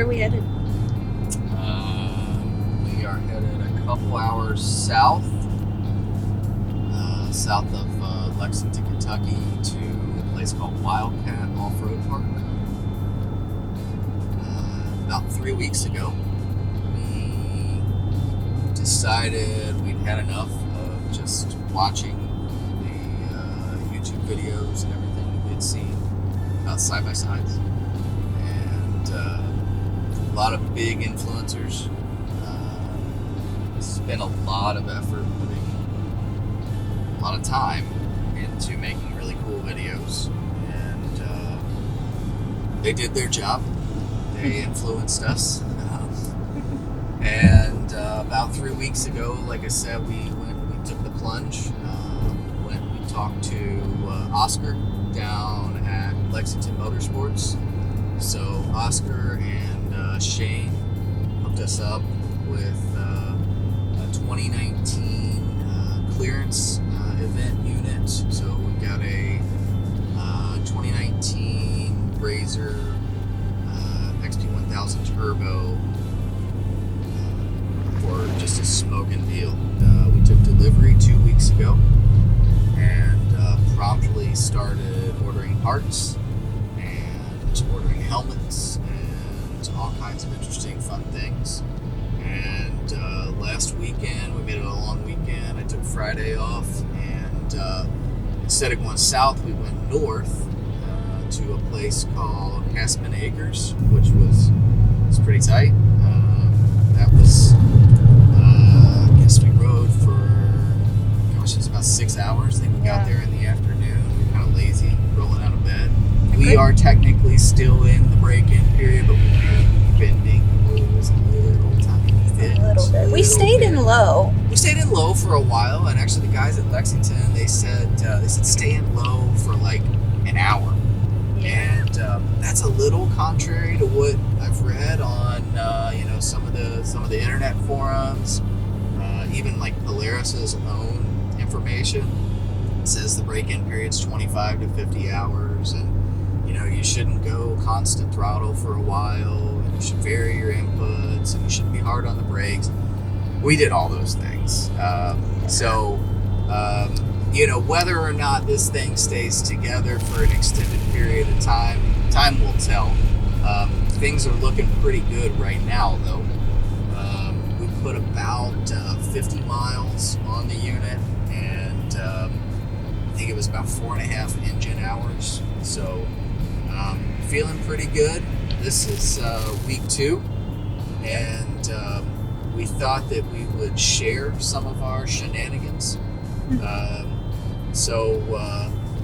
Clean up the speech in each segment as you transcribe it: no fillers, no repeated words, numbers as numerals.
are we headed? We are headed a couple hours south of Lexington, Kentucky, to a place called Wildcat Offroad Park. About 3 weeks ago, we decided we'd had enough of just watching the YouTube videos and everything that we had seen about side-by-sides. And a lot of big influencers spent a lot of effort, putting a lot of time into making really cool videos, and they did their job. They influenced us, and about 3 weeks ago, like I said, we took the plunge. We talked to Oscar down at Lexington Motorsports. So Oscar and Shane hooked us up with a 2019 clearance event unit. So we've got a 2019 RZR XP 1000 Turbo for just a smoking deal. We took delivery 2 weeks ago and promptly started ordering parts and ordering helmets and all kinds of interesting fun things. And last weekend, we made it a long weekend. I took Friday off, and instead of going south, we went north to a place called Aspen Acres, which was pretty tight. That was, I guess we rode for, gosh, it was about 6 hours. I think we got there in the afternoon. We were kind of lazy, rolling out of bed. We are technically still in the break-in period, but we've been bending the rules a little tiny bit. A little bit. We stayed in low. We stayed in low for a while, and actually the guys at Lexington, they said stay in low for like an hour. And that's a little contrary to what I've read on some of the internet forums, even like Polaris's own information. It says the break-in period's 25 to 50 hours, and you shouldn't go constant throttle for a while, and you should vary your inputs, and you shouldn't be hard on the brakes. We did all those things. Whether or not this thing stays together for an extended period of time will tell. Things are looking pretty good right now, though. We put about 50 miles on the unit, and I think it was about 4.5 engine hours. So, feeling pretty good. This is week 2, and we thought that we would share some of our shenanigans. So,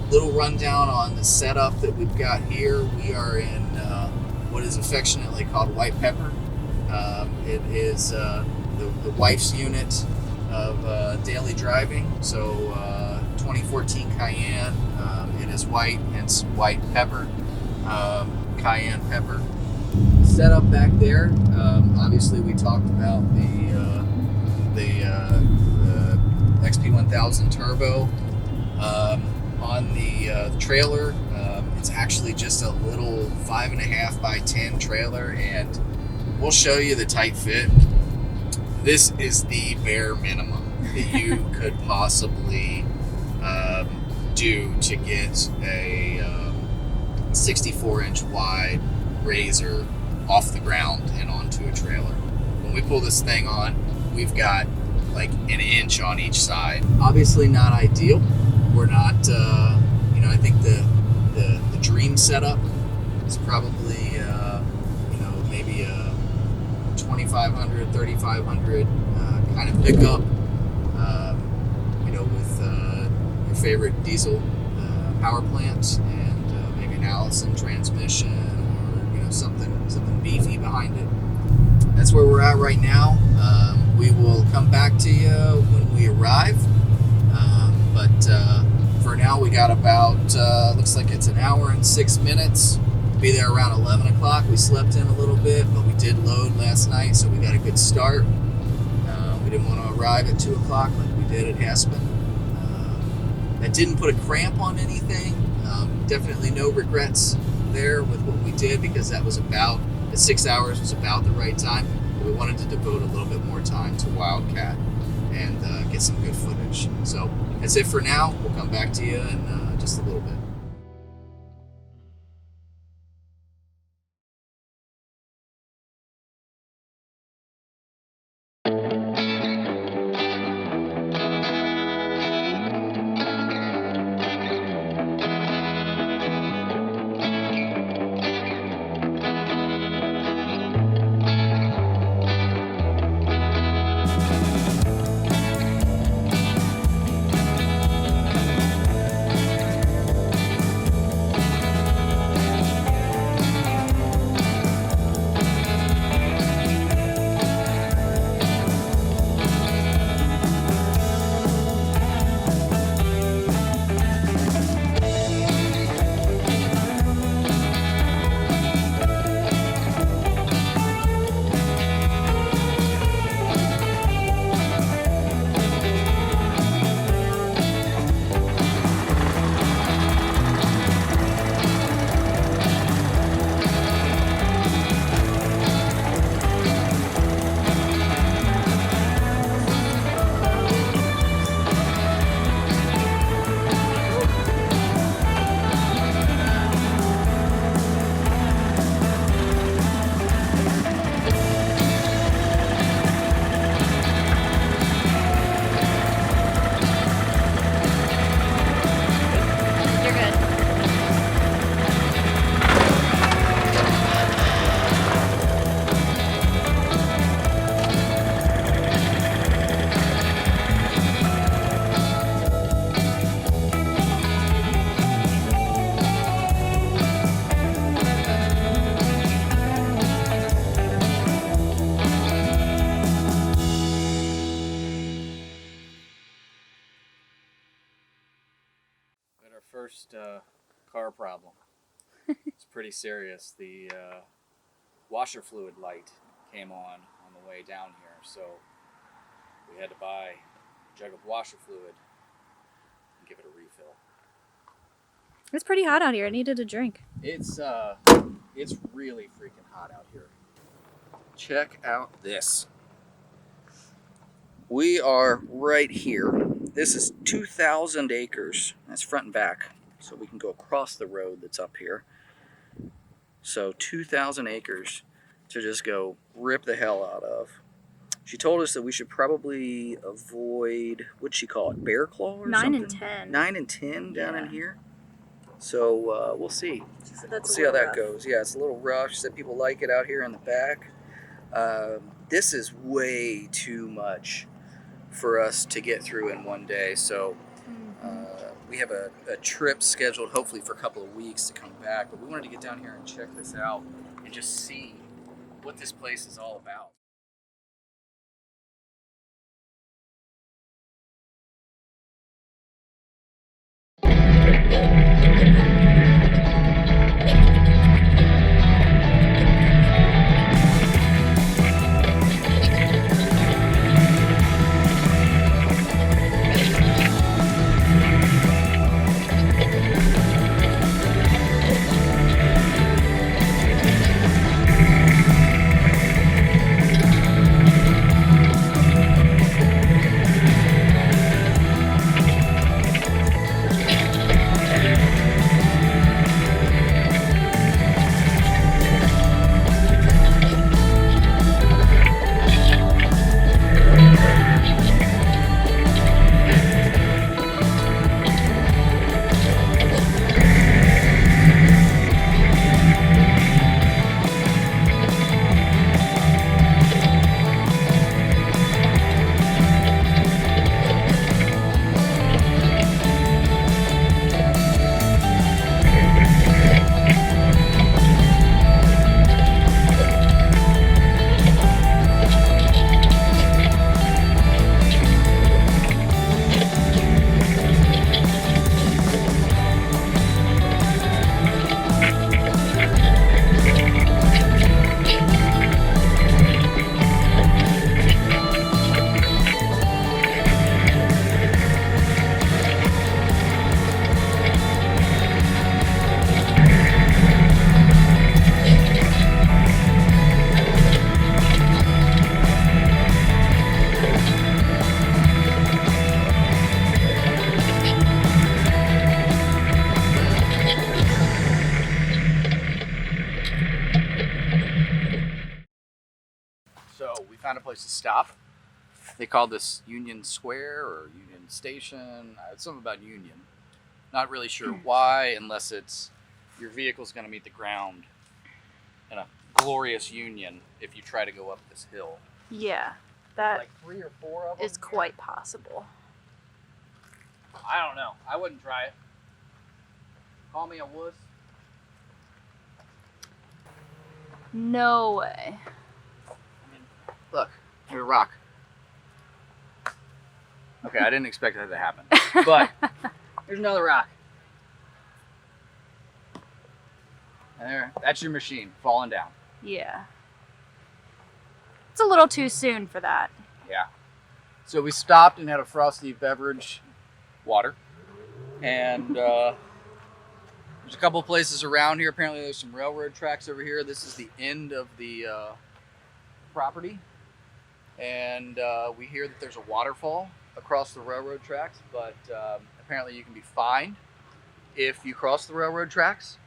little rundown on the setup that we've got here. We are in what is affectionately called White Pepper. It is the wife's unit of daily driving. So, 2014 Cayenne. It is white, hence White Pepper, Cayenne pepper. Setup back there. Obviously, we talked about the XP 1000 Turbo. On the trailer, it's actually just a little 5.5 by 10 trailer, and we'll show you the tight fit. This is the bare minimum that you could possibly do to get a 64-inch wide RZR off the ground and onto a trailer. When we pull this thing on, we've got like an inch on each side. Obviously not ideal. We're not, I think the dream setup is probably, maybe a 2500, 3500 kind of pickup, with your favorite diesel power plant and maybe an Allison transmission or, something beefy behind it. That's where we're at right now. We will come back to you when we arrive. But for now, we got about, looks like it's an hour and 6 minutes. Be there around 11 o'clock. We slept in a little bit, but we did load last night, so we got a good start. We didn't want to arrive at 2 o'clock like we did at Aspen. That didn't put a cramp on anything. Definitely no regrets there with what we did, because that was about that 6 hours was about the right time. But we wanted to devote a little bit more time to Wildcat and get some good footage. So that's it for now. We'll come back to you in just a little bit. First car problem. It's pretty serious. The washer fluid light came on the way down here, so we had to buy a jug of washer fluid and give it a refill. It's pretty hot out here. I needed a drink. It's really freaking hot out here. Check out this. We are right here. This is 2,000 acres. That's front and back. So we can go across the road that's up here. So 2,000 acres to just go rip the hell out of. She told us that we should probably avoid, what'd she call it, bear claw or 9 something? and 10. 9 and 10 down in here. So we'll see. So We'll see how that goes. Yeah, it's a little rough. She said people like it out here in the back. This is way too much for us to get through in one day. So we have a trip scheduled hopefully for a couple of weeks to come back. But we wanted to get down here and check this out and just see what this place is all about. found a place to stop. They call this Union Square or Union Station. It's something about Union. Not really sure why, unless it's your vehicle's going to meet the ground in a glorious union if you try to go up this hill. Yeah, that Like 3 or 4 of them. is quite possible. I don't know. I wouldn't try it. Call me a wuss. No way. Look, here's a rock. Okay, I didn't expect that to happen. But here's another rock. And there, that's your machine falling down. Yeah. It's a little too soon for that. Yeah. So we stopped and had a frosty beverage, water. And there's a couple of places around here. Apparently there's some railroad tracks over here. This is the end of the property. And we hear that there's a waterfall across the railroad tracks, but apparently you can be fined if you cross the railroad tracks.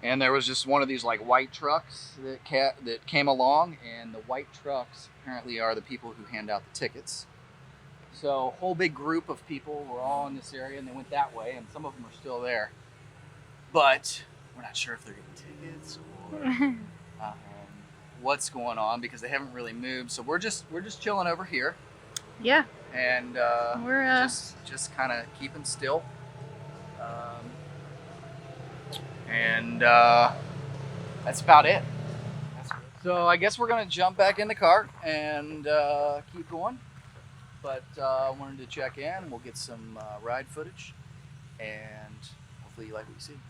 And there was just one of these like white trucks that came along, and the white trucks apparently are the people who hand out the tickets. So a whole big group of people were all in this area, and they went that way, and some of them are still there. But we're not sure if they're getting tickets or what's going on, because they haven't really moved. So we're just chilling over here. Yeah. And we're just kind of keeping still. And that's about it. So I guess we're gonna jump back in the car and keep going. But I wanted to check in. We'll get some ride footage, and hopefully you like what you see.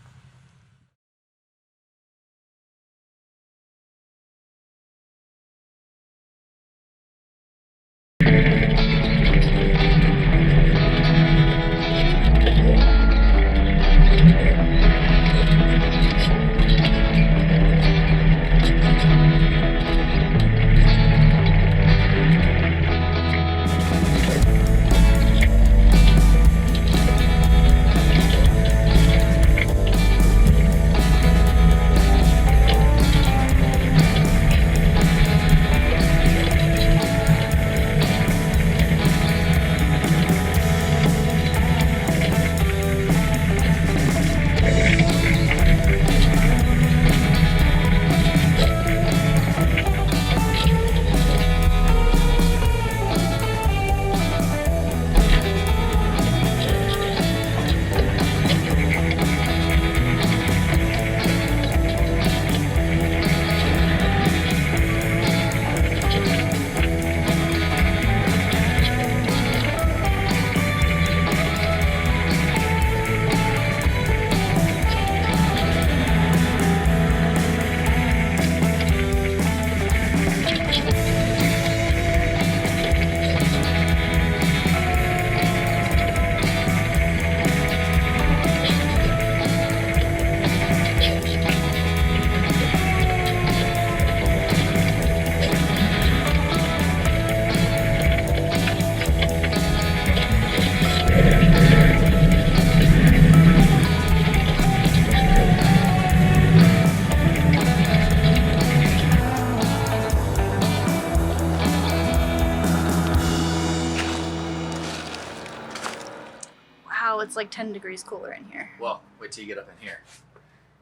Wow, it's like 10 degrees cooler in here. Well, wait till you get up in here.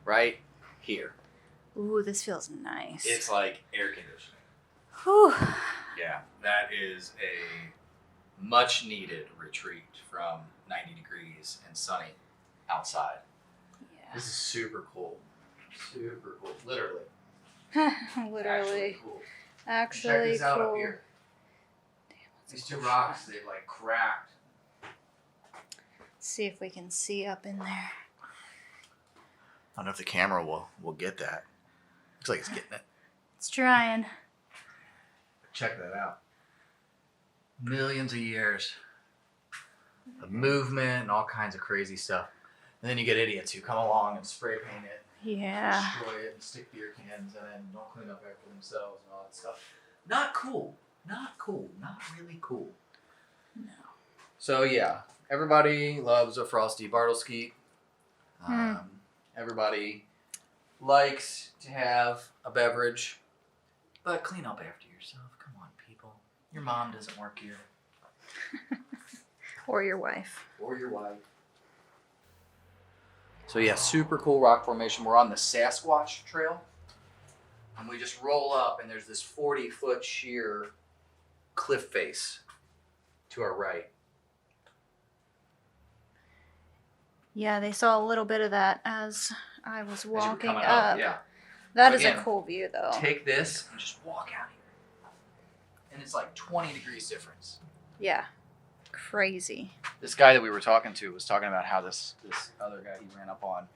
Right here. Ooh, this feels nice. It's like air conditioning. Whew. Yeah, that is a much needed retreat from 90 degrees and sunny outside. Yeah. This is super cool. Super cool. Literally. Literally. Actually cool. Actually Check this out cool. up here. Damn, that's These a two cool rocks, shot. they've like cracked. Let's see if we can see up in there. I don't know if the camera will get that. Looks like it's getting it. It's trying. Check that out. Millions of years of movement and all kinds of crazy stuff. And then you get idiots who come along and spray paint it, Yeah. destroy it, and stick beer cans, and then don't clean up after themselves and all that stuff. Not cool. Not cool. Not really cool. No. So yeah, everybody loves a frosty Bartleskeet. Everybody likes to have a beverage, but clean up after yourself. Come on, people. people. Your mom doesn't work here. Or your wife. Or your wife. So yeah, super cool rock formation. We're on the Sasquatch trail. And we just roll up and there's this 40-foot sheer cliff face to our right. Yeah, they saw a little bit of that as I was walking coming up. Yeah. That So is again, a cool view, though. Take this and just walk out here. And it's like 20 degrees difference. Yeah. Crazy. This guy that we were talking to was talking about how this other guy he ran up on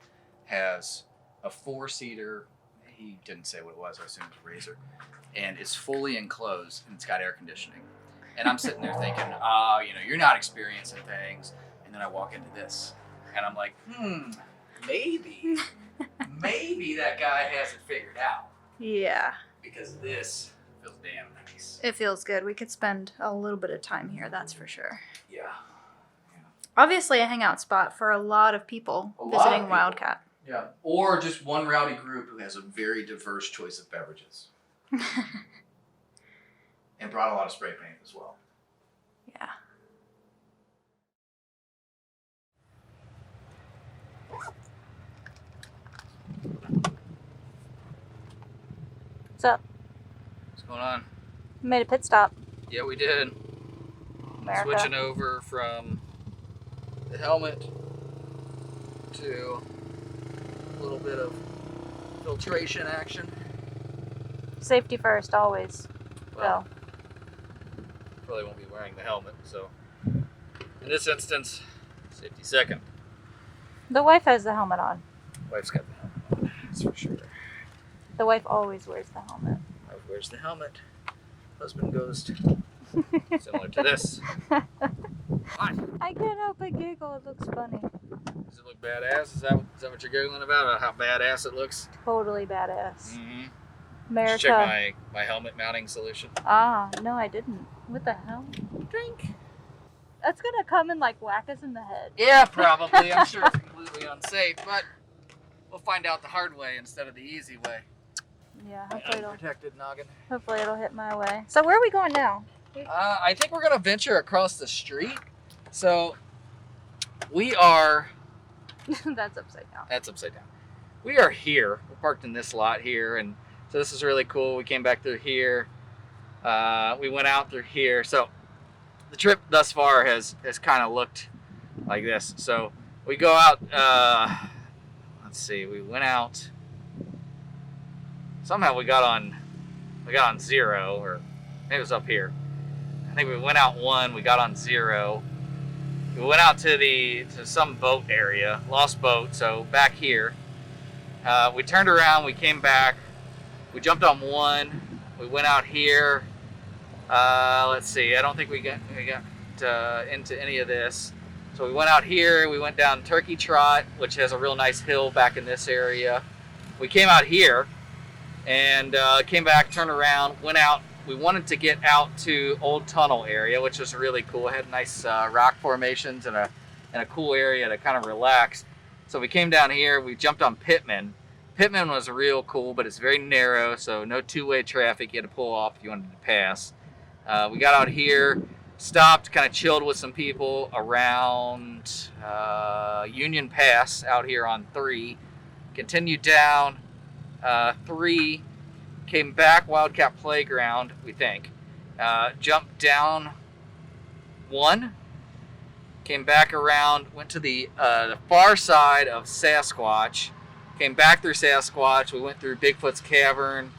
has a 4-seater. He didn't say what it was. I assume it was a Razor. And it's fully enclosed and it's got air conditioning. And I'm sitting there thinking, you're not experiencing things. And then I walk into this and I'm like, maybe that guy has it figured out. Yeah. Because this feels damn nice. It feels good. We could spend a little bit of time here, that's for sure. Yeah. Obviously a hangout spot for a lot of people visiting Wildcat. Yeah. Or just one rowdy group who has a very diverse choice of beverages. And brought a lot of spray paint as well. Yeah. What's up? What's going on? Made a pit stop. Yeah, we did. America. Switching over from the helmet to a little bit of filtration action. Safety first, always. Well, probably won't be wearing the helmet, so in this instance, safety second. The wife has the helmet on. Wife's got the helmet on, that's for sure. The wife always wears the helmet. Wife wears the helmet. Husband goes to similar to this. What? I can't help but giggle. It looks funny. Does it look badass? Is that what you're giggling about how badass it looks? Totally badass. Mm-hmm. America. Just check my helmet mounting solution. Ah, no, I didn't. What the hell? Drink. That's gonna come and like whack us in the head. Yeah, probably. I'm sure it's completely unsafe, but we'll find out the hard way instead of the easy way. Yeah, Unprotected noggin. hopefully it'll hit my way. So where are we going now? I think we're gonna venture across the street. So we are. That's upside down. That's upside down. We are here. We're parked in this lot here, and so this is really cool. We came back through here. We went out through here. So the trip thus far has kind of looked like this. So we go out. Let's see. We went out. Somehow we got on 0, or maybe it was up here. I think we went out 1. We got on 0. We went out to some boat area, lost boat. So back here. We turned around. We came back. We jumped on 1. We went out here. Let's see. I don't think we got into any of this. So we went out here. We went down Turkey Trot, which has a real nice hill back in this area. We came out here and came back, turned around, went out. We wanted to get out to Old Tunnel area, which was really cool. It had nice rock formations and a cool area to kind of relax. So we came down here. We jumped on Pittman. Pittman was real cool, but it's very narrow, so no two-way traffic. You had to pull off if you wanted to pass. We got out here, stopped, kind of chilled with some people around Union Pass out here on 3. Continued down 3, came back Wildcat Playground, we think. Jumped down 1, came back around, went to the far side of Sasquatch. Came back through Sasquatch. We went through Bigfoot's Cavern,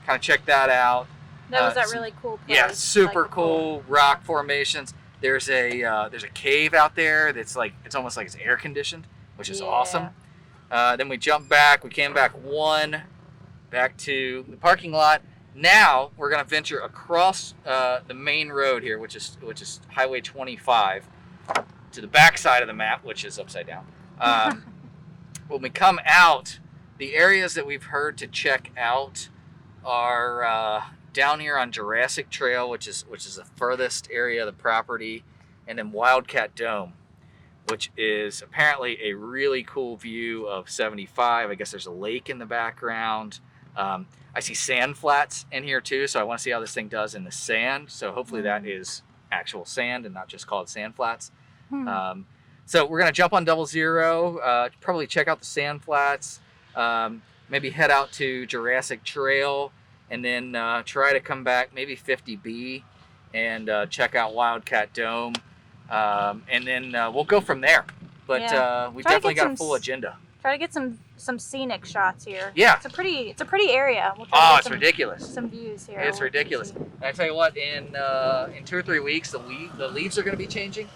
kind of checked that out. That was that really cool place. Yeah, super cool rock formations. There's a cave out there that's like, it's almost like it's air conditioned, which is awesome. Then we jumped back. We came back 1, back to the parking lot. Now we're gonna venture across the main road here, which is Highway 25, to the back side of the map, which is upside down. When we come out, the areas that we've heard to check out are down here on Jurassic Trail, which is the furthest area of the property, and then Wildcat Dome, which is apparently a really cool view of 75. I guess there's a lake in the background. I see sand flats in here too, so I want to see how this thing does in the sand. So hopefully that is actual sand and not just called sand flats. So we're going to jump on 00, probably check out the sand flats, maybe head out to Jurassic Trail, and then try to come back maybe 50B and check out Wildcat Dome. And then we'll go from there. But we definitely got a full agenda. Try to get some scenic shots here. Yeah. It's a pretty area. We'll It's ridiculous. Some views here. It's ridiculous. And I tell you what, in 2 or 3 weeks, the leaves are going to be changing.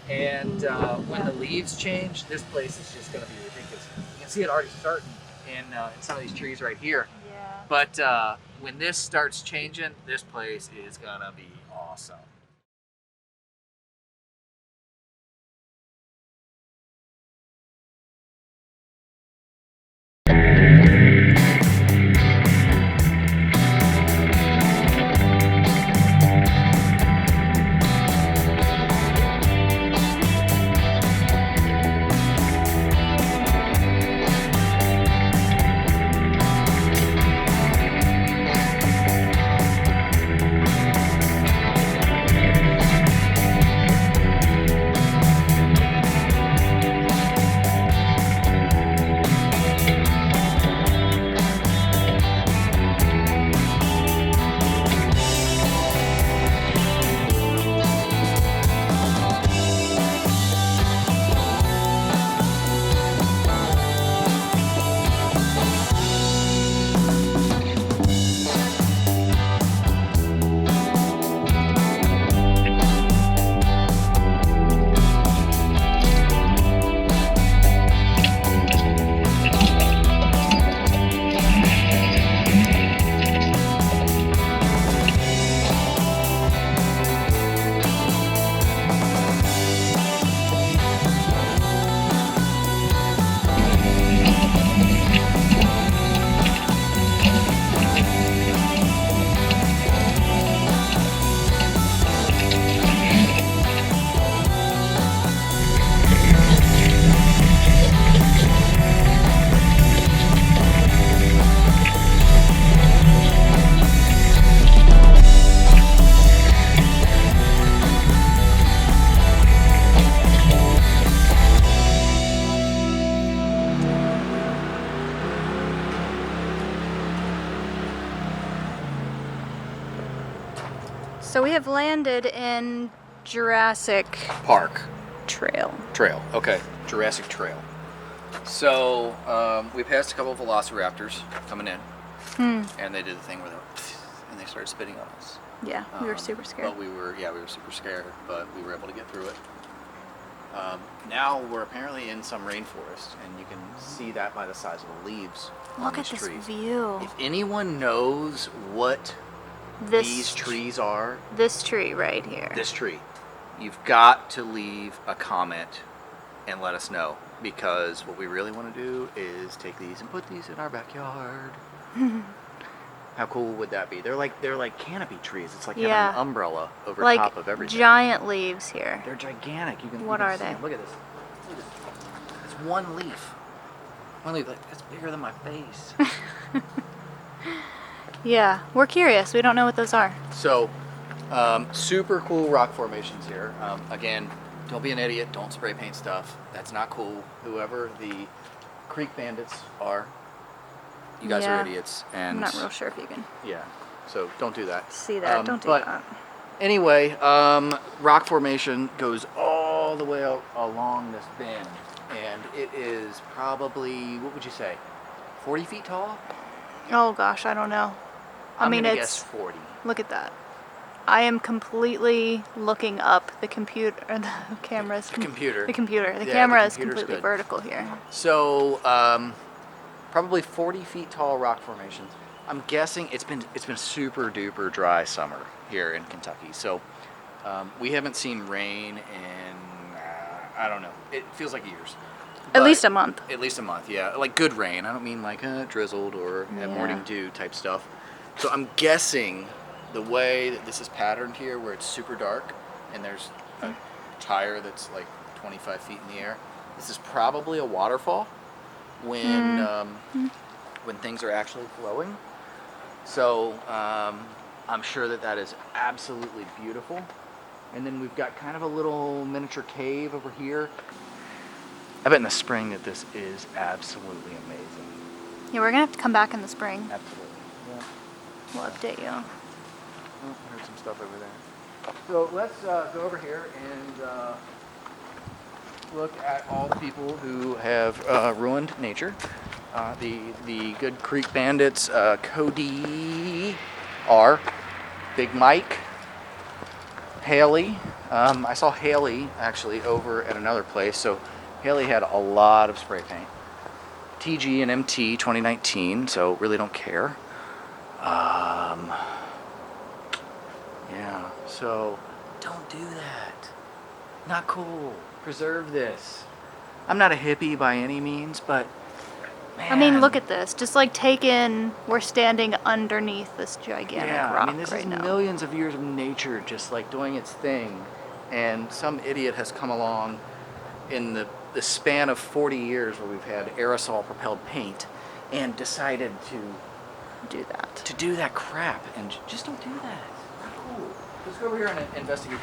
And when the leaves change, this place is just going to be ridiculous. You can see it already starting in some of these trees right here. Yeah. But when this starts changing, this place is going to be awesome. So we have landed in Jurassic Park. Trail. Okay. Jurassic Trail. So we passed a couple of velociraptors coming in, and they did the thing where they started spitting on us. Yeah, we were super scared. But we were super scared, but we were able to get through it. Now we're apparently in some rainforest, and you can see that by the size of the leaves. Look at this view. If anyone knows what these trees are, this tree right here. this tree, you've got to leave a comment and let us know, because what we really want to do is take these and put these in our backyard. How cool would that be? They're like canopy trees. It's like having an umbrella over top of everything. Giant leaves here. They're gigantic. What are they? Look at this. It's one leaf. One leaf. That's bigger than my face. Yeah, we're curious. We don't know what those are. So, super cool rock formations here. Again, don't be an idiot. Don't spray paint stuff. That's not cool. Whoever the creek bandits are, you guys are idiots. And I'm not real sure if you can. Yeah, so don't do that. See that? Don't do that. Anyway, rock formation goes all the way out along this bend, and it is probably, what would you say, 40 feet tall? Oh gosh, I don't know. I'm gonna guess 40. Look at that. I am completely looking up the computer, or the camera's... The computer. The computer. The Yeah, camera the is computer's completely good. vertical here. So, probably 40 feet tall rock formations. I'm guessing it's been super duper dry summer here in Kentucky. So, we haven't seen rain in, I don't know, it feels like years. At least a month. At least a month, yeah. Like good rain. I don't mean like drizzled or morning dew type stuff. So I'm guessing the way that this is patterned here, where it's super dark and there's a tire that's like 25 feet in the air, this is probably a waterfall when when things are actually flowing. So I'm sure that that is absolutely beautiful. And then we've got kind of a little miniature cave over here. I bet in the spring that this is absolutely amazing. Yeah, we're gonna have to come back in the spring. Absolutely. Yeah. We'll update you. Oh, I heard some stuff over there. So let's go over here and look at all the people who have ruined nature. The Good Creek Bandits, Cody R, Big Mike, Haley. I saw Haley actually over at another place. So Haley had a lot of spray paint. TG and MT 2019, so really don't care. Yeah, so don't do that. Not cool. Preserve this. I'm not a hippie by any means, but man. I mean, look at this. Just like we're standing underneath this gigantic rock I mean, this right is now. millions of years of nature just like doing its thing, and some idiot has come along in the span of 40 years where we've had aerosol propelled paint and decided to do that crap, and just don't do that. Not cool. Let's go over here and investigate.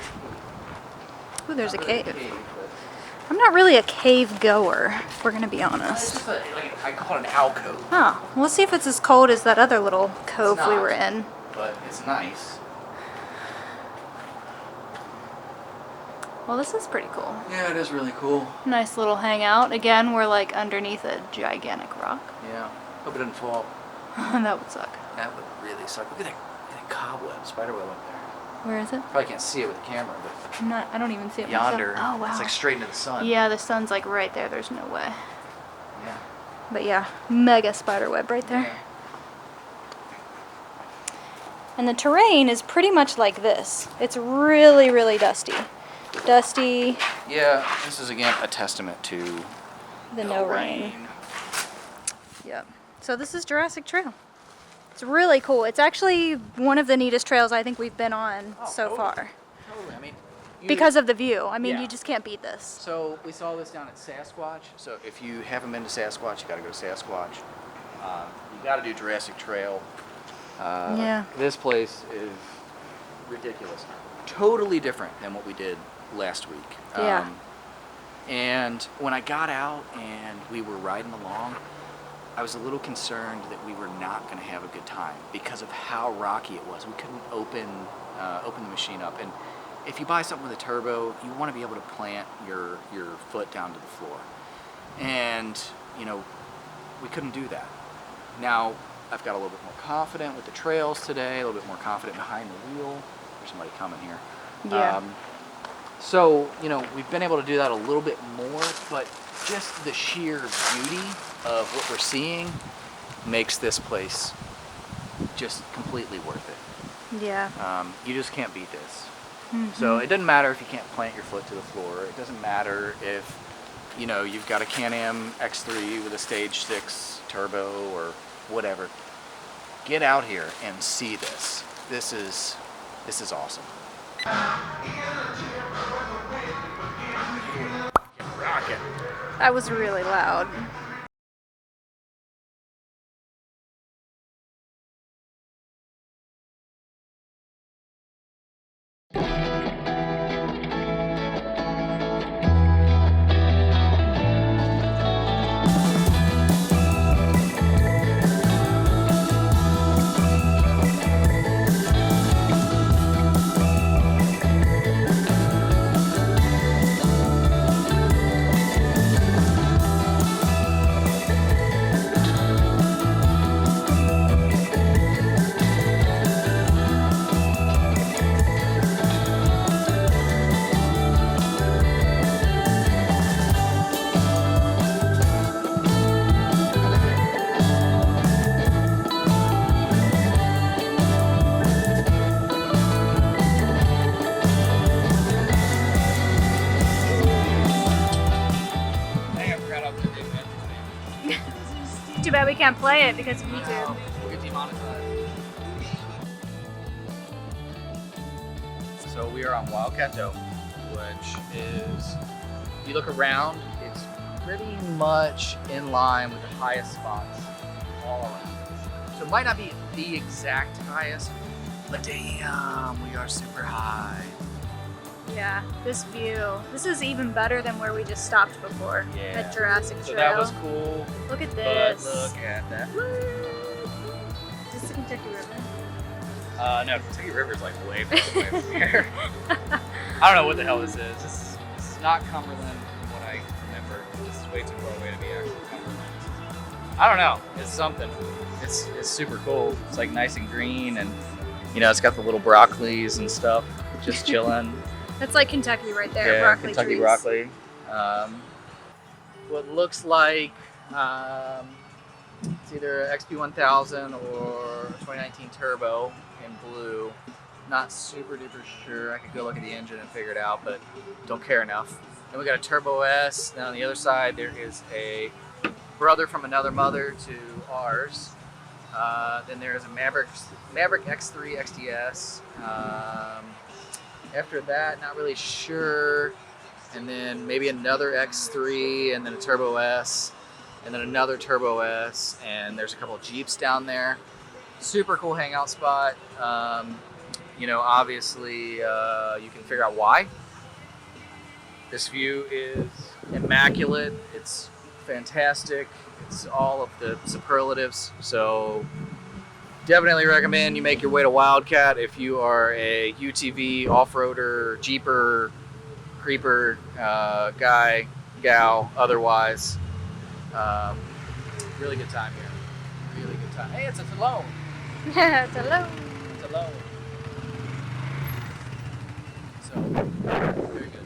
Ooh, there's a Not really cave. but I'm not really a cave goer, if we're gonna be it's honest. just I call it an alcove, Oh, we'll see if it's as cold as that other little cove we not. were in. but it's nice. Well, this is pretty cool. Yeah, it is really cool. Nice little hangout. Again, we're like underneath a gigantic rock. Yeah. Hope it doesn't fall. That would suck. That would really suck. Look at that cobweb, spider web up there. Where is it? Probably can't see it with the camera, but I don't even see it yonder, myself. Oh, wow. it's like straight into the sun. Yeah, the sun's like right there. There's no way. Yeah. But yeah, mega spider web right there. Yeah. And the terrain is pretty much like this. It's really, really dusty. Dusty, Yeah, this is again a testament to the no rain. Yep. So this is Jurassic Trail. It's really cool. It's actually one of the neatest trails I think we've been on Oh, so totally. far. Totally. I mean, Because of the view. I mean, Yeah. you just can't beat this. So we saw this down at Sasquatch. So if you haven't been to Sasquatch, you got to go to Sasquatch. You got to do Jurassic Trail. Yeah. This place is ridiculous. Totally different than what we did last week. Yeah. And when I got out and we were riding along, I was a little concerned that we were not going to have a good time because of how rocky it was. We couldn't open the machine up. And if you buy something with a turbo, you want to be able to plant your foot down to the floor. And, you know, we couldn't do that. Now, I've got a little bit more confident with the trails today, a little bit more confident behind the wheel. There's somebody coming here. Yeah. So, you know, we've been able to do that a little bit more, but just the sheer beauty of what we're seeing makes this place just completely worth it. Yeah. You just can't beat this. Mhm. So it doesn't matter if you can't plant your foot to the floor. It doesn't matter if, you know, you've got a Can-Am X3 with a Stage 6 turbo or whatever. Get out here and see this. This is awesome. Rocket. That was really loud. Too bad we can't play it because of YouTube. We'll get demonetized. So we are on Wildcat Dome, which is, if you look around, it's pretty much in line with the highest spots all around. So it might not be the exact highest, but damn, we are super high. Yeah, this view. This is even better than where we just stopped before at Jurassic So Trail. that was cool. Look at But this. look at that. Is this the Kentucky River? No, Kentucky River's like way far away from here. I don't know what the hell this is. This is not Cumberland from what I remember. This is way too far away to be actual Cumberland. I don't know. It's something. It's super cool. It's like nice and green, and you know, it's got the little broccolis and stuff just chilling. That's like Kentucky right there. Yeah, Broccoli Kentucky trees. broccoli. What looks like it's either a XP 1000 or 2019 Turbo in blue. Not super duper sure. I could go look at the engine and figure it out, but don't care enough. Then we got a Turbo S. Then on the other side, there is a brother from another mother to ours. Then there's a Maverick X3 XDS. After that, not really sure. And then maybe another X3, and then a Turbo S, and then another Turbo S, and there's a couple of Jeeps down there. Super cool hangout spot. You know, obviously, you can figure out why. This view is immaculate. It's fantastic. It's all of the superlatives. So definitely recommend you make your way to Wildcat if you are a UTV, off-roader, Jeeper, creeper guy, gal, otherwise. Really good time here. Really good time. Hey, it's a Talone. Yeah, it's alone. It's alone. So, very good.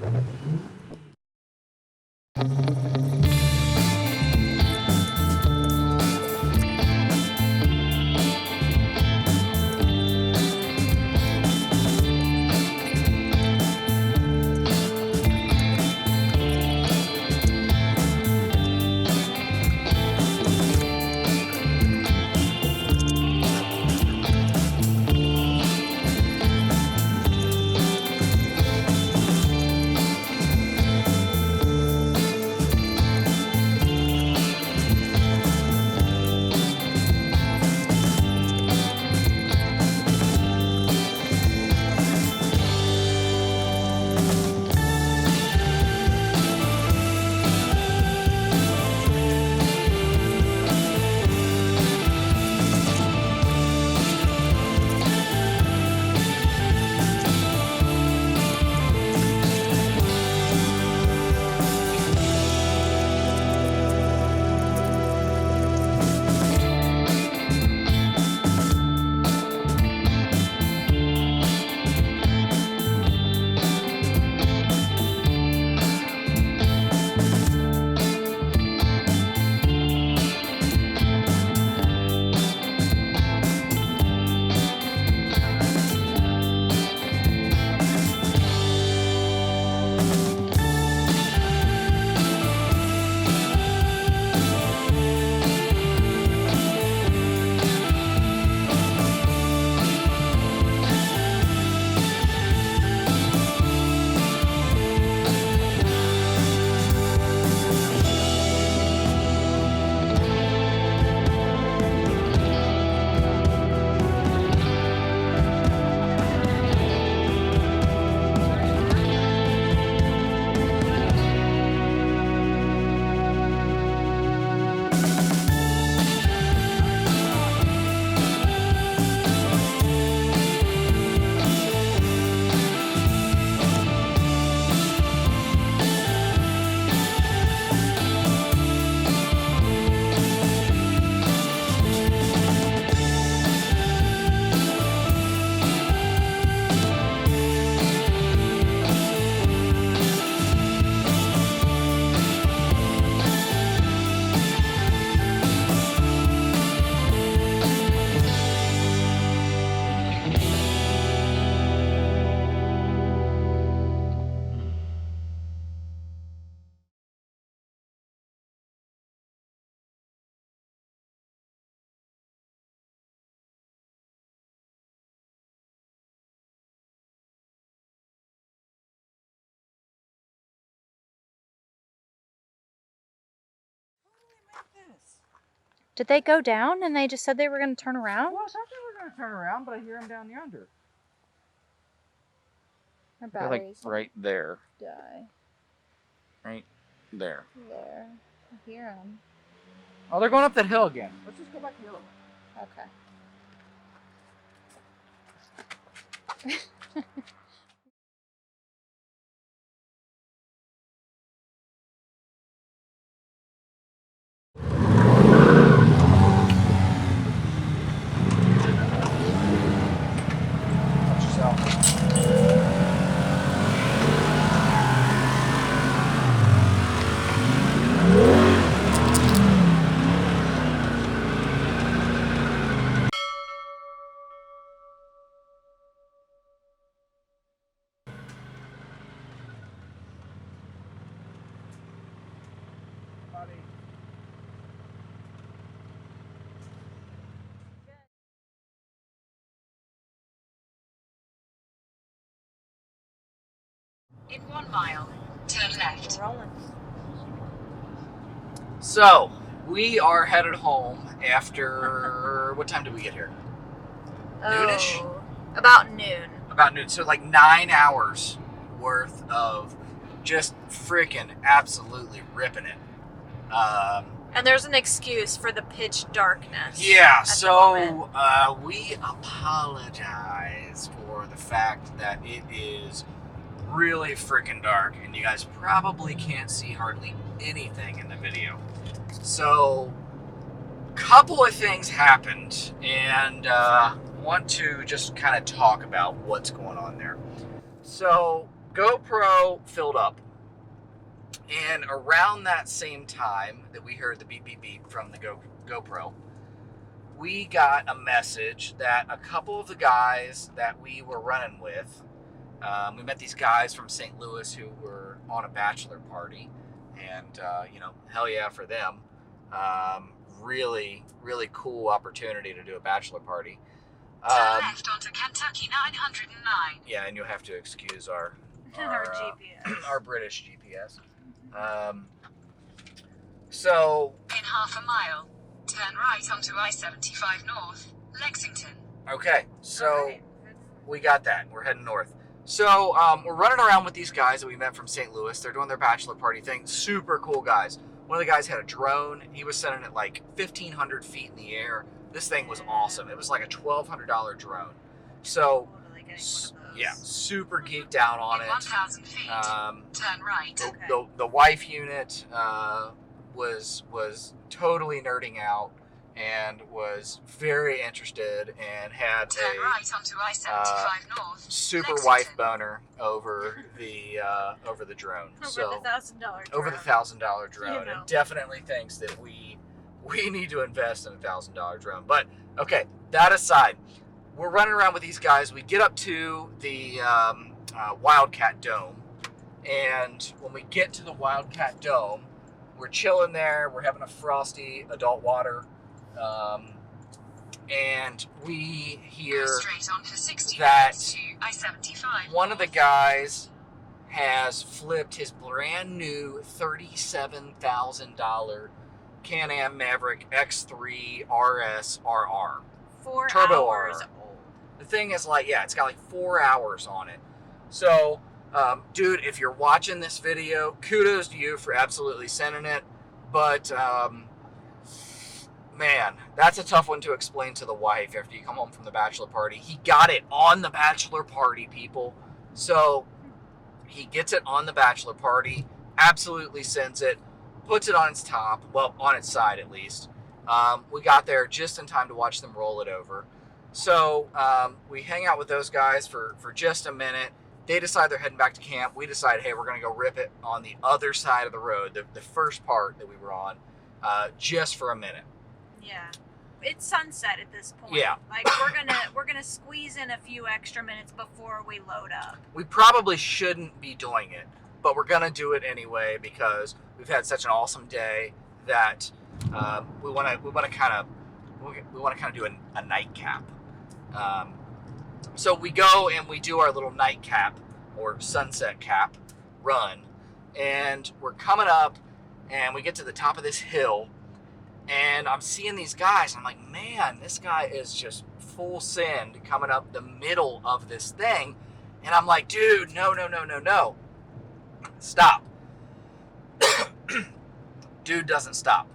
Did they go down and they just said they were going to turn around? Well, I thought they were going to turn around, but I hear them down yonder. Our They're like batteries right there. die. Right there. There. I hear them. Oh, they're going up that hill again. Let's just go back the other way. Okay. Watch yourself. In 1 mile, turn left. Rolling. So, we are headed home after, what time did we get here? Noonish? Oh, about noon. About noon. So like 9 hours worth of just freaking absolutely ripping it. And there's an excuse for the pitch darkness. Yeah, at the so moment. we apologize for the fact that it is really freaking dark and you guys probably can't see hardly anything in the video. So, couple of things happened and want to just kind of talk about what's going on there. So, GoPro filled up. And around that same time that we heard the beep beep beep from the GoPro, we got a message that a couple of the guys that we were running with, we met these guys from St. Louis who were on a bachelor party, and you know, hell yeah for them. Really, really cool opportunity to do a bachelor party. Turn left onto Kentucky 909. Yeah, and you'll have to excuse our GPS. our British GPS. So In half a mile, turn right onto I-75 North, Lexington. okay, so Alright. we got that. We're heading north. So we're running around with these guys that we met from St. Louis. They're doing their bachelor party thing. Super cool guys. One of the guys had a drone. He was sending it like 1,500 feet in the air. This thing was awesome. It was like a $1,200 drone. So Totally getting one of those. yeah, super geeked out on In it. 1,000 feet, turn right. The wife unit was totally nerding out and was very interested and had Turn a right onto I-75 North, super Lexington. wife boner over the drone. Over So the $1,000 over the drone. $1,000 drone, You know. and definitely thinks that we need to invest in a $1,000 drone. But okay, that aside, we're running around with these guys. We get up to the Wildcat Dome, and when we get to the Wildcat Dome, we're chilling there. We're having a frosty adult water, and we hear Go straight on for 60 that minutes to I-75 one of the guys has flipped his brand new $37,000 Can-Am Maverick X3 RS RR. 4 Turbo hours R. old. The thing is like, yeah, it's got like 4 hours on it. So, dude, if you're watching this video, kudos to you for absolutely sending it. But, man, that's a tough one to explain to the wife after you come home from the bachelor party. He got it on the bachelor party, people. So, he gets it on the bachelor party, absolutely sends it, puts it on its top, well, on its side at least. We got there just in time to watch them roll it over. So we hang out with those guys for just a minute. They decide they're heading back to camp. We decide, hey, we're going to go rip it on the other side of the road, the first part that we were on, just for a minute. Yeah. It's sunset at this point. Yeah. Like we're gonna squeeze in a few extra minutes before we load up. We probably shouldn't be doing it, but we're going to do it anyway because we've had such an awesome day that we want to kind of do a nightcap. So we go and we do our little nightcap or sunset cap run, and we're coming up, and we get to the top of this hill, And I'm seeing these guys. I'm like, man, this guy is just full send coming up the middle of this thing. And I'm like, dude, no. Stop. Dude doesn't stop.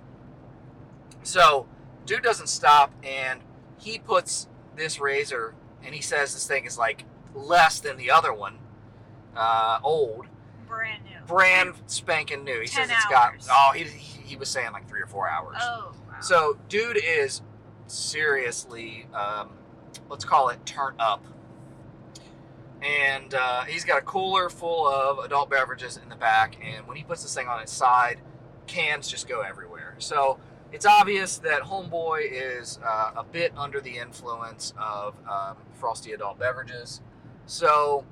So, dude doesn't stop, and he puts this razor, and he says this thing is like less than the other one. Old. Brand new. Brand spanking new. He 10 says it's hours. got, he was saying like 3 or 4 hours. Oh, wow. So, dude is seriously, let's call it turn up. And he's got a cooler full of adult beverages in the back, and when he puts this thing on its side, cans just go everywhere. So it's obvious that homeboy is a bit under the influence of frosty adult beverages. So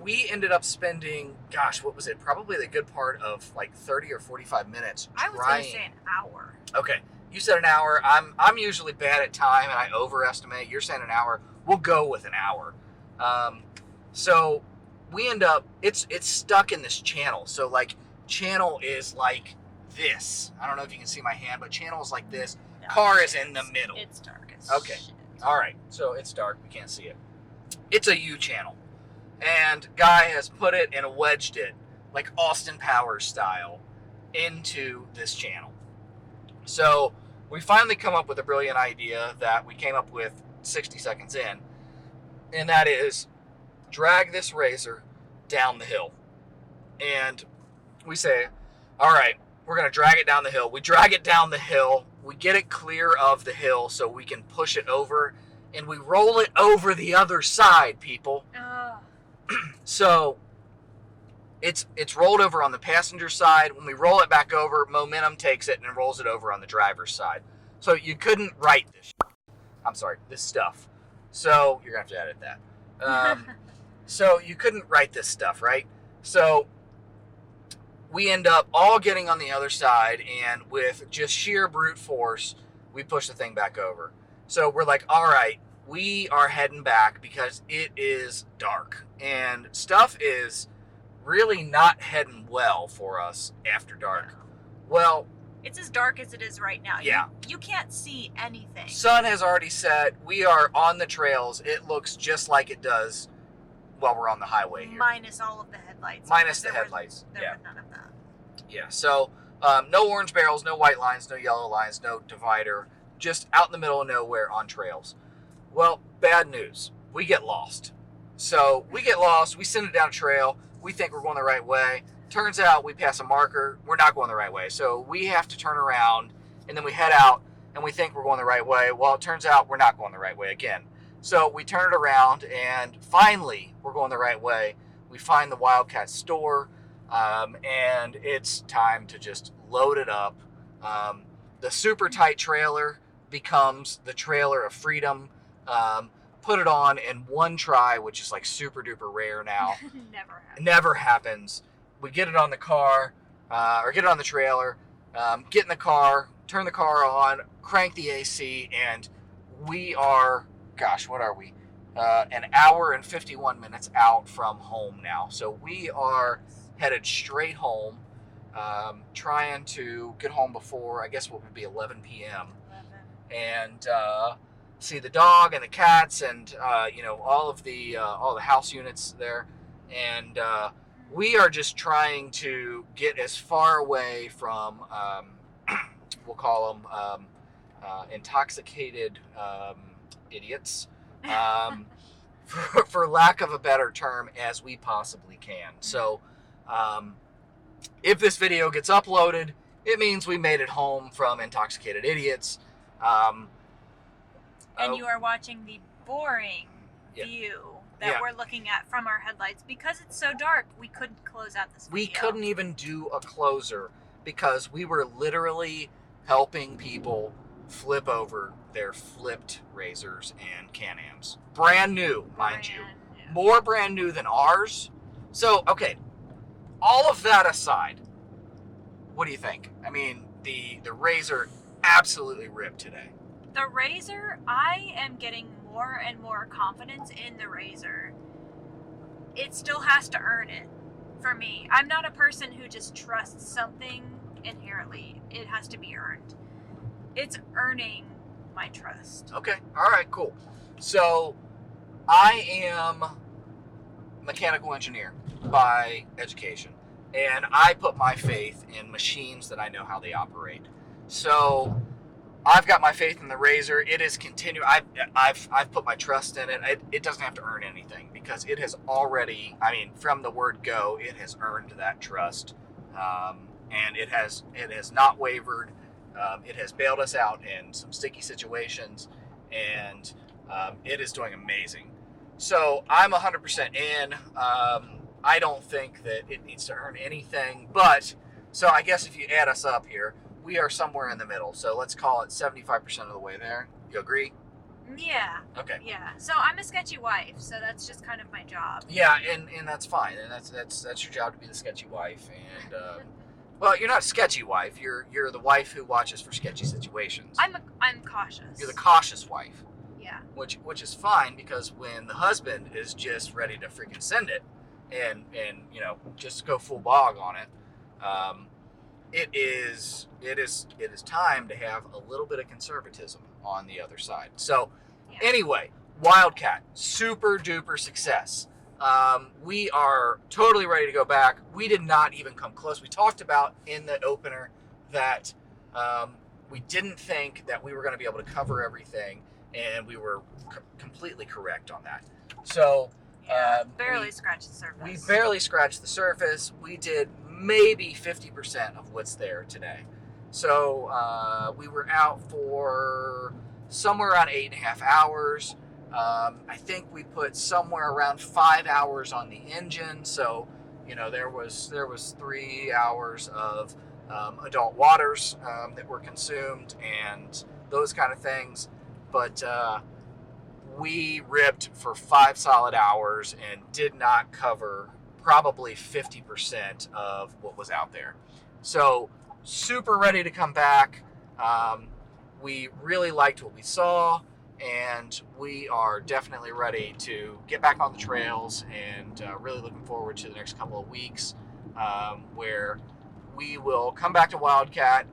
we ended up spending, gosh, what was it? Probably the good part of like 30 or 45 minutes I was going to say an hour. Okay, you said an hour. I'm usually bad at time, and I overestimate. You're saying an hour. We'll go with an hour. So we end up, it's stuck in this channel. So like channel is like this. I don't know if you can see my hand, but channel is like this. No, Car is in the middle. It's dark as Okay. shit. All right. So it's dark. We can't see it. It's a U channel. And guy has put it and wedged it like Austin Powers style into this channel. So we finally come up with a brilliant idea that we came up with 60 seconds in. And that is drag this razor down the hill. And we say, all right, we're going to drag it down the hill. We drag it down the hill. We get it clear of the hill so we can push it over. And we roll it over the other side, people. So it's rolled over on the passenger side. When we roll it back over, momentum takes it and rolls it over on the driver's side. So you couldn't write this. I'm sorry, this stuff. So you're going to have to edit that. So you couldn't write this stuff, right? So we end up all getting on the other side, and with just sheer brute force, we push the thing back over. So we're like, all right, we are heading back because it is dark. And stuff is really not heading well for us after dark. Well, it's as dark as it is right now. Yeah. You can't see anything. Sun has already set. We are on the trails. It looks just like it does while we're on the highway here. Minus all of the headlights. Minus the There was- headlights. There Yeah. was none of that. Yeah. So no orange barrels, no white lines, no yellow lines, no divider. Just out in the middle of nowhere on trails. Well, bad news. We get lost. So we get lost. We send it down a trail. We think we're going the right way. Turns out we pass a marker. We're not going the right way. So we have to turn around, and then we head out, and we think we're going the right way. Well, it turns out we're not going the right way again. So we turn it around, and finally we're going the right way. We find the Wildcat store, and it's time to just load it up. The super tight trailer becomes the trailer of freedom. Put it on in one try, which is like super duper rare now. Never happens. We get it on the car, or get it on the trailer, get in the car, turn the car on, crank the AC, and we are, gosh, what are we? An hour and 51 minutes out from home now. So we are headed straight home, trying to get home before, I guess what would be 11 p.m. And see the dog and the cats and all the house units there, and we are just trying to get as far away from we'll call them intoxicated idiots, for lack of a better term, as we possibly can. So if this video gets uploaded, it means we made it home from intoxicated idiots. And you are watching the boring view that we're looking at from our headlights. Because it's so dark, we couldn't close out this video. We couldn't even do a closer because we were literally helping people flip over their flipped razors and Can-Ams. Brand new, mind you. More brand new than ours. So, okay, all of that aside, what do you think? I mean, the razor absolutely ripped today. The razor, I am getting more and more confidence in the razor. It still has to earn it for me. I'm not a person who just trusts something inherently. It has to be earned. It's earning my trust. Okay. All right. Cool. So, I am mechanical engineer by education, and I put my faith in machines that I know how they operate. So, I've got my faith in the RZR. It is I've put my trust in it. It doesn't have to earn anything because it has already. I mean, from the word go, it has earned that trust, and it has not wavered. It has bailed us out in some sticky situations, and it is doing amazing. So I'm 100% in. I don't think that it needs to earn anything, but so I guess if you add us up here, we are somewhere in the middle. So let's call it 75% of the way there. You agree? Yeah. Okay. Yeah. So I'm a sketchy wife, so that's just kind of my job. Yeah, and that's fine, and that's your job to be the sketchy wife, and well, you're not a sketchy wife. You're the wife who watches for sketchy situations. I'm cautious. You're the cautious wife. Yeah. Which is fine because when the husband is just ready to freaking send it, and just go full bog on it, it is time to have a little bit of conservatism on the other side. So anyway, Wildcat, super duper success. We are totally ready to go back. We did not even come close. We talked about in the opener that we didn't think that we were going to be able to cover everything, and we were completely correct on that. So barely scratched the surface. We barely scratched the surface. We did maybe 50% of what's there today. So we were out for somewhere around 8.5 hours. I think we put somewhere around 5 hours on the engine. So, there was 3 hours of adult waters that were consumed and those kind of things. But we ripped for 5 solid hours and did not cover probably 50% of what was out there. So super ready to come back. We really liked what we saw, and we are definitely ready to get back on the trails, and really looking forward to the next couple of weeks where we will come back to Wildcat,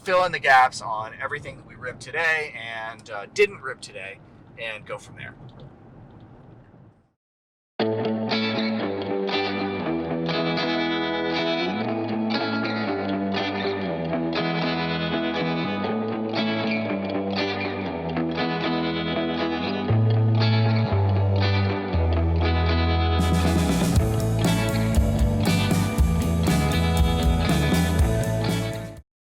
fill in the gaps on everything that we ripped today and didn't rip today, and go from there.